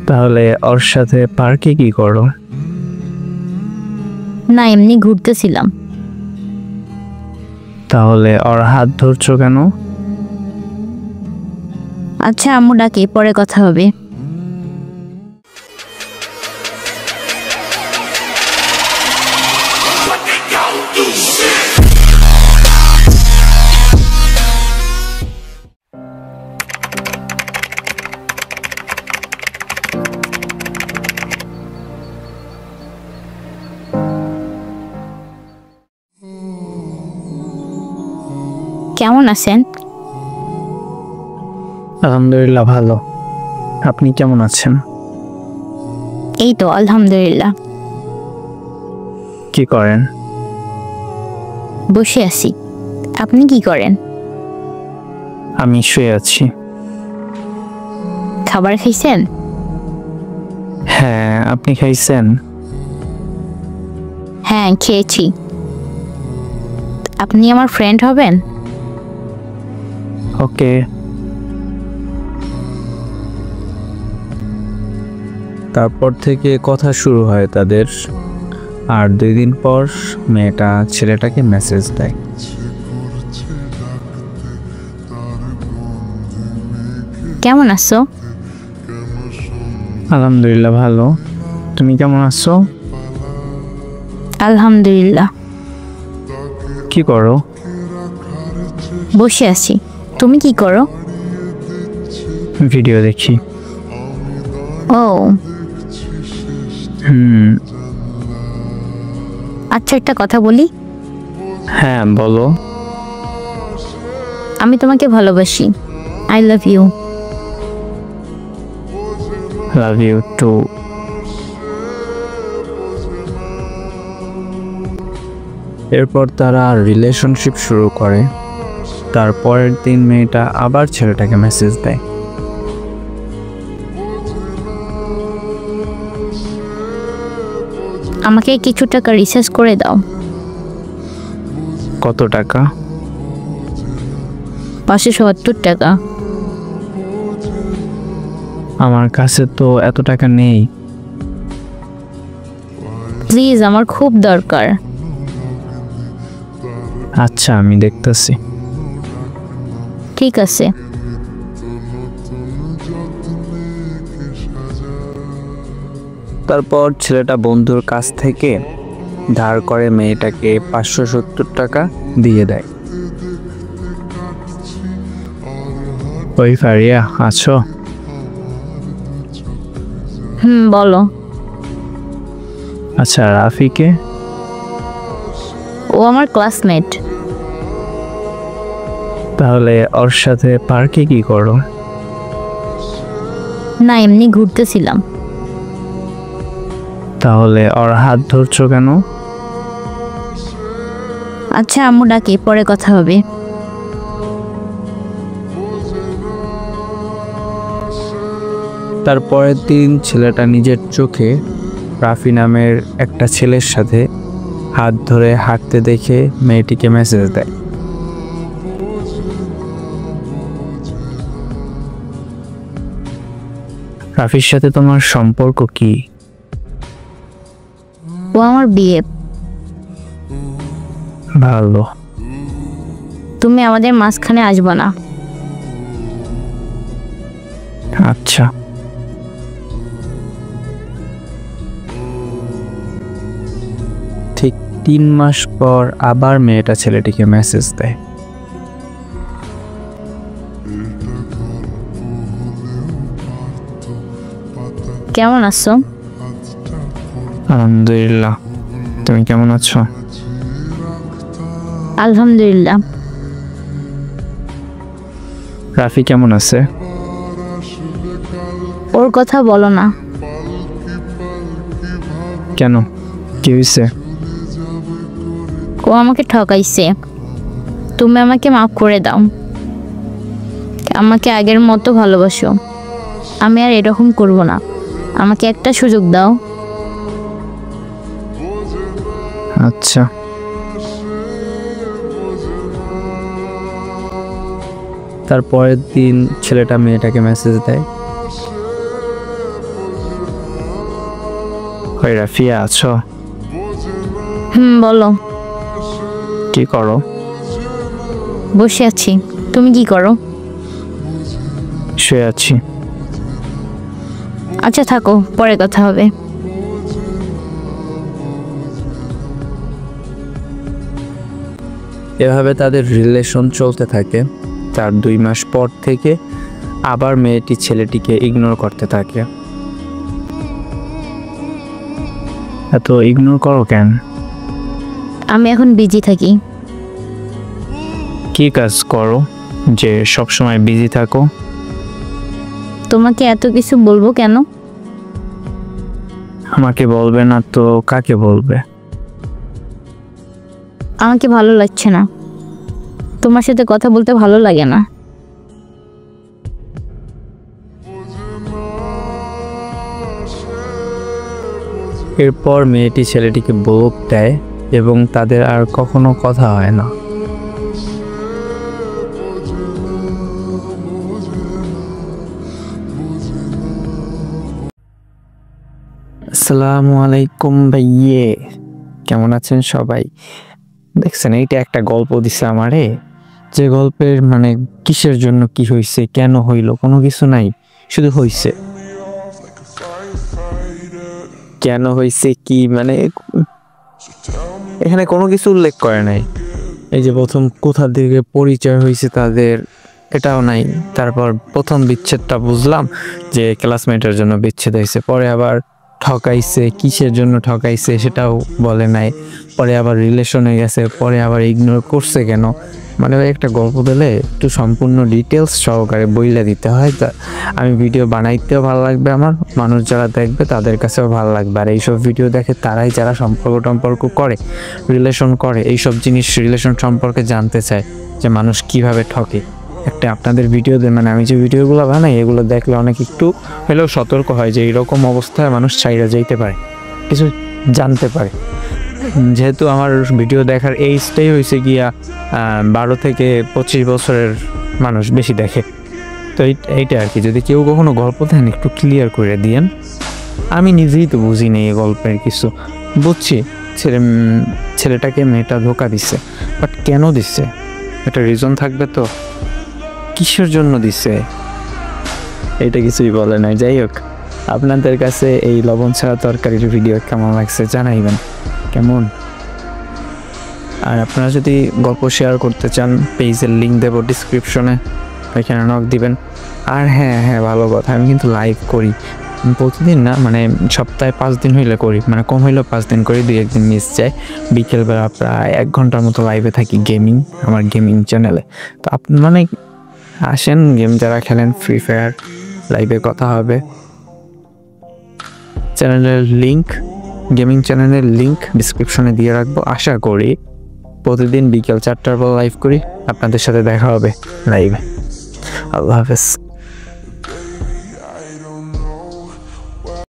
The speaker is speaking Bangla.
তাহলে ওর সাথে পার্কে কি করো? না, এমনি ঘুরতেছিলাম। তাহলে ওর হাত ধরছো কেন? আচ্ছা, আম্মু ডাকে, পরে কথা হবে। কেমন আছেন? আলহামদুলিল্লাহ ভালো। আপনি কেমন আছেন? এই তো আলহামদুলিল্লাহ। কি করেন? বসে আছি। আপনি কি করেন? আমি শুয়ে আছি। খাবার খাইছেন? হ্যাঁ, আপনি খাইছেন? হ্যাঁ, খেয়েছি। আপনি আমার ফ্রেন্ড হবেন? ওকে। তারপর থেকে কথা শুরু হয় তাদের, আর 2 দিন পর মেয়েটা ছেলেটাকে মেসেজ দেয়। কেমন আছো? আলহামদুলিল্লাহ ভালো। তুমি কেমন আছো? আলহামদুলিল্লাহ। কি করো? বসে আছি। তুমি কি করো? ভিডিও দেখি। ও আচ্ছা, একটা কথা বলি। হ্যাঁ বলো। আমি তোমাকে ভালোবাসি। I love you. Love you too. এরপর তারা রিলেশনশিপ শুরু করে। তারপরের দিন মেয়েটা আবার ছেলেটাকে মেসেজ দেয়। আমাকে কিছু টাকা রিচার্জ করে দাও। কত টাকা? 570 টাকা। আমার কাছে তো এত টাকা নেই। প্লিজ, আমার খুব দরকার। আচ্ছা, আমি দেখতেছি। ঠিক আছে। তারপর ছেলেটা বন্ধুর কাছ থেকে ধার করে মেয়েটাকে 570 টাকা দিয়ে দেয়। ওই ফারিয়া আছো? বলো। আচ্ছা, রাফিকে? ও আমার ক্লাসমেট। তাহলে ওর সাথে পার্কে কি করো? না, এমনি ঘুরতেছিলাম। তাহলে ওর হাত ধরছো কেন? আচ্ছা, আম্মু ডাকে, পরে কথা হবে। তারপরের দিন ছেলেটা নিজের চোখে রাফি নামের একটা ছেলের সাথে হাত ধরে হাঁটতে দেখে মেয়েটিকে মেসেজ দেয়। রাফির সাথে তোমার সম্পর্ক কি? ও আমার বিয়ে। ভালো। তুমি আমাদের মাঝখানে আসবে না। আচ্ছা। ঠিক 3 মাস পর আবার মেয়েটা ছেলেটিকে মেসেজ দেয়। কেমন আছো? আলহামদুলিল্লাহ। তুমি কেমন আছো? আলহামদুলিল্লাহ। রাফি কেমন আছে? ওর কথা বলো না। কেন, কি হয়েছে? ও আমাকে ঠকাইছে। তুমি আমাকে মাফ করে দাও। আমাকে আগের মতো ভালোবাসো। আমি আর এরকম করব না। আমাকে একটা সুযোগ দাও। আচ্ছা। তারপরের দিন ছেলেটা মেয়েটাকে মেসেজ দেয়। কই রাফিয়া আছো? বলো। কি করো? বসে আছি। তুমি কি করো? শুয়ে আছি। আচ্ছা থাকো, পরে কথা হবে। এভাবে তাদের রিলেশন চলতে থাকে। তার 2 মাস পর থেকে আবার মেয়েটি ছেলেটিকে ইগনোর করতে থাকে। এত ইগনোর করো কেন? আমি এখন বিজি থাকি। কি কাজ করো যে সব সময় বিজি থাকো? তোমাকে এত কিছু বলবো কেন? আমাকে বলবে না তো কাকে বলবে? আমাকে ভালো লাগছে না। তোমার সাথে কথা বলতে ভালো লাগে না। এরপর মেয়েটি ছেলেটিকে ব্লক দেয় এবং তাদের আর কখনো কথা হয় না। আসসালামু আলাইকুম ভাইয়ে, কেমন আছেন সবাই? দেখছেন এইটা একটা গল্প দিছে আমারে, যে গল্পের মানে কিসের জন্য কি হইছে, কেন হইল, কোনো কিছু নাই, শুধু হইছে। কেন হইছে কি মানে এখানে কোনো কিছু উল্লেখ করে নাই। এই যে প্রথম কোথা থেকে পরিচয় হয়েছে তাদের, এটাও নাই। তারপর প্রথম বিচ্ছেদটা বুঝলাম যে ক্লাসমেটের জন্য বিচ্ছেদ হয়েছে, পরে আবার ঠকাইছে, কিসের জন্য ঠকাইছে সেটাও বলে নাই। পরে আবার রিলেশনে গেছে, পরে আবার ইগনোর করছে কেন, মানে একটা গল্প দিলে একটু সম্পূর্ণ ডিটেলস সহকারে বইলে দিতে হয়। তা আমি ভিডিও বানাইতেও ভালো লাগবে, আমার মানুষ যারা দেখবে তাদের কাছেও ভালো লাগবে। আর এইসব ভিডিও দেখে তারাই যারা সম্পর্ক করে, রিলেশন করে, এইসব জিনিস রিলেশন সম্পর্কে জানতে চায় যে মানুষ কিভাবে ঠকে। একটা আপনাদের ভিডিও মানে আমি যে ভিডিওগুলো বানাই এগুলো দেখলে অনেক একটু হলেও সতর্ক হয় যে এইরকম অবস্থায় মানুষ চাইরা যাইতে পারে, কিছু জানতে পারে। যেহেতু আমার ভিডিও দেখার এইজটাই হয়েছে গিয়া 12 থেকে 25 বছরের মানুষ বেশি দেখে, তো এইটা আর কি। যদি কেউ কখনো গল্প দেন একটু ক্লিয়ার করে দিয়েন। আমি নিজেই তো বুঝি নেই এই গল্পের কিছু। বুঝছি ছেলেটাকে মেয়েটা ধোকা দিচ্ছে, বাট কেন দিচ্ছে একটা রিজন থাকবে তো, কিসের জন্য দিচ্ছে এটা কিছুই বলে নাই। যাই হোক, আপনাদের কাছে এই লবণ ছাড়া তরকারির ভিডিও কেমন লাগছে জানাইবেন কেমন। আর আপনারা যদি গল্প শেয়ার করতে চান পেজের লিঙ্ক দেবো ডিসক্রিপশনে, ওইখানে নক দিবেন। আর হ্যাঁ ভালো কথা, আমি কিন্তু লাইভ করি প্রতিদিন না, মানে সপ্তাহে 5 দিন হইলে করি, মানে কম হইলেও 5 দিন করি, 2-1 দিন মিস যায়। বিকেলবেলা প্রায় 1 ঘন্টার মতো লাইভে থাকি গেমিং, আমার গেমিং চ্যানেলে। তো আপনি মানে আসেন, গেম যারা খেলেন ফ্রি ফায়ার, লাইভে কথা হবে। চ্যানেলের লিঙ্ক, গেমিং চ্যানেলের লিঙ্ক ডিসক্রিপশনে দিয়ে রাখবো। আশা করি প্রতিদিন বিকেল 4টার পর লাইভ করি, আপনাদের সাথে দেখা হবে লাইভে। আল্লাহ হাফেজ।